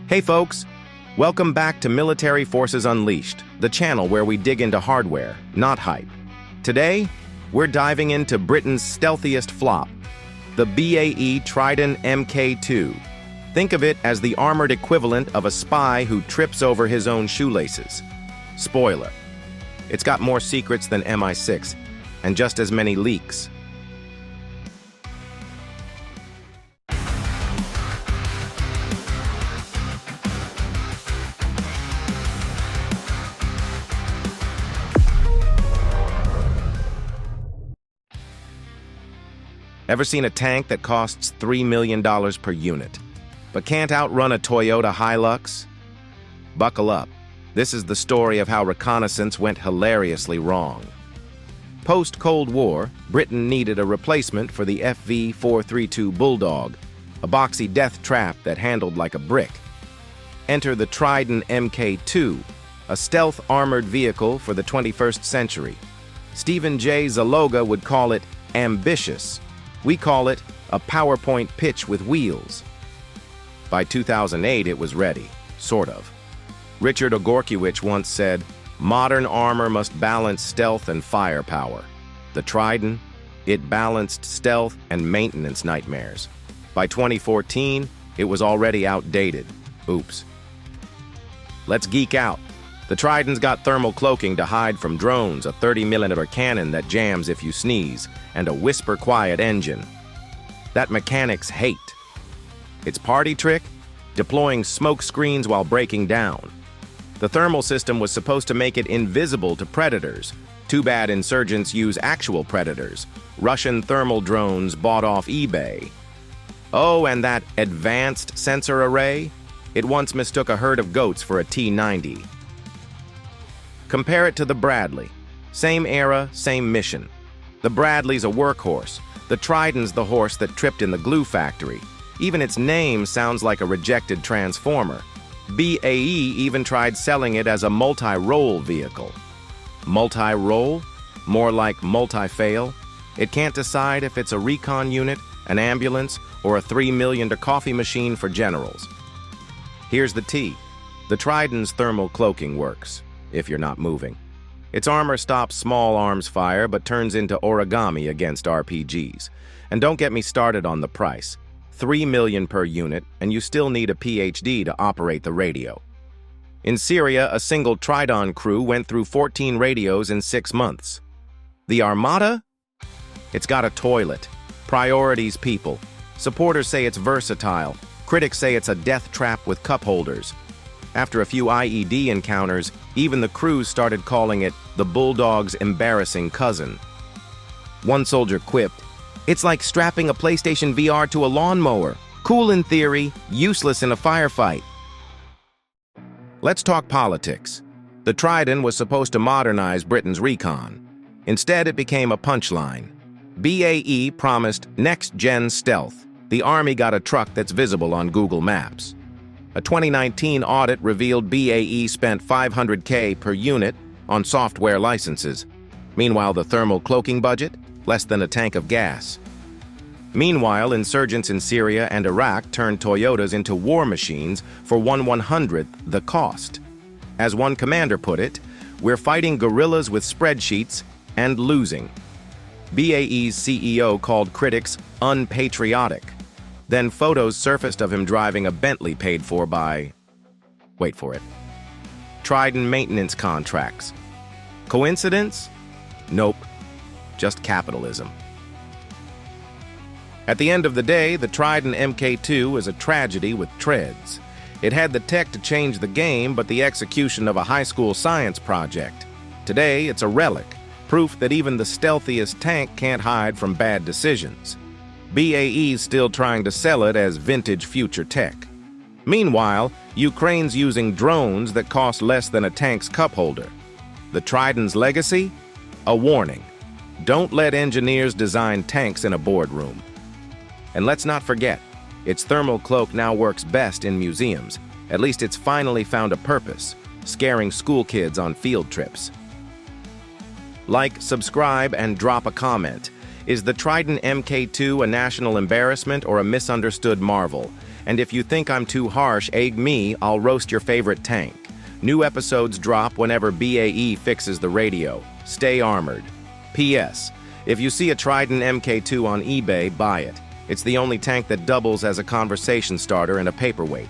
Hey folks, welcome back to Military Forces Unleashed, the channel where we dig into hardware, not hype. Today, we're diving into Britain's stealthiest flop, the BAE Tridon Mk2. Think of it as the armored equivalent of a spy who trips over his own shoelaces. Spoiler, it's got more secrets than MI6, and just as many leaks. Ever seen a tank that costs $3 million per unit, but can't outrun a Toyota Hilux? Buckle up. This is the story of how reconnaissance went hilariously wrong. Post-Cold War, Britain needed a replacement for the FV-432 Bulldog, a boxy death trap that handled like a brick. Enter the Tridon Mk2, a stealth armored vehicle for the 21st century. Stephen J. Zaloga would call it ambitious. We call it a PowerPoint pitch with wheels. By 2008, it was ready, sort of. Richard Ogorkiewicz once said, "Modern armor must balance stealth and firepower." The Tridon, it balanced stealth and maintenance nightmares. By 2014, it was already outdated. Oops. Let's geek out. The Tridon's got thermal cloaking to hide from drones, a 30mm cannon that jams if you sneeze, and a whisper-quiet engine that mechanics hate. Its party trick? Deploying smoke screens while breaking down. The thermal system was supposed to make it invisible to predators. Too bad insurgents use actual predators. Russian thermal drones bought off eBay. Oh, and that advanced sensor array? It once mistook a herd of goats for a T-90. Compare it to the Bradley. Same era, same mission. The Bradley's a workhorse. The Tridon's the horse that tripped in the glue factory. Even its name sounds like a rejected transformer. BAE even tried selling it as a multi-role vehicle. Multi-role? More like multi-fail? It can't decide if it's a recon unit, an ambulance, or a $3 million coffee machine for generals. Here's the tea. The Tridon's thermal cloaking works, if you're not moving. Its armor stops small arms fire but turns into origami against RPGs. And don't get me started on the price. $3 million per unit, and you still need a PhD to operate the radio. In Syria, a single Tridon crew went through 14 radios in 6 months. The Armada? It's got a toilet. Priorities people. Supporters say it's versatile. Critics say it's a death trap with cup holders. After a few IED encounters, even the crews started calling it the Bulldog's embarrassing cousin. One soldier quipped, "It's like strapping a PlayStation VR to a lawnmower. Cool in theory, useless in a firefight." Let's talk politics. The Tridon was supposed to modernize Britain's recon. Instead, it became a punchline. BAE promised next-gen stealth. The Army got a truck that's visible on Google Maps. A 2019 audit revealed BAE spent $500K per unit on software licenses. Meanwhile, the thermal cloaking budget? Less than a tank of gas. Meanwhile, insurgents in Syria and Iraq turned Toyotas into war machines for 1/100th the cost. As one commander put it, "We're fighting guerrillas with spreadsheets and losing." BAE's CEO called critics unpatriotic. Then photos surfaced of him driving a Bentley paid for by, wait for it, Tridon maintenance contracts. Coincidence? Nope. Just capitalism. At the end of the day, the Tridon Mk2 is a tragedy with treads. It had the tech to change the game, but the execution of a high school science project. Today, it's a relic, proof that even the stealthiest tank can't hide from bad decisions. BAE's still trying to sell it as vintage future tech. Meanwhile, Ukraine's using drones that cost less than a tank's cup holder. The Tridon's legacy? A warning. Don't let engineers design tanks in a boardroom. And let's not forget, its thermal cloak now works best in museums. At least it's finally found a purpose, scaring school kids on field trips. Like, subscribe, and drop a comment. Is the Tridon Mk2 a national embarrassment or a misunderstood marvel? And if you think I'm too harsh, egg me, I'll roast your favorite tank. New episodes drop whenever BAE fixes the radio. Stay armored. P.S. If you see a Tridon Mk2 on eBay, buy it. It's the only tank that doubles as a conversation starter and a paperweight.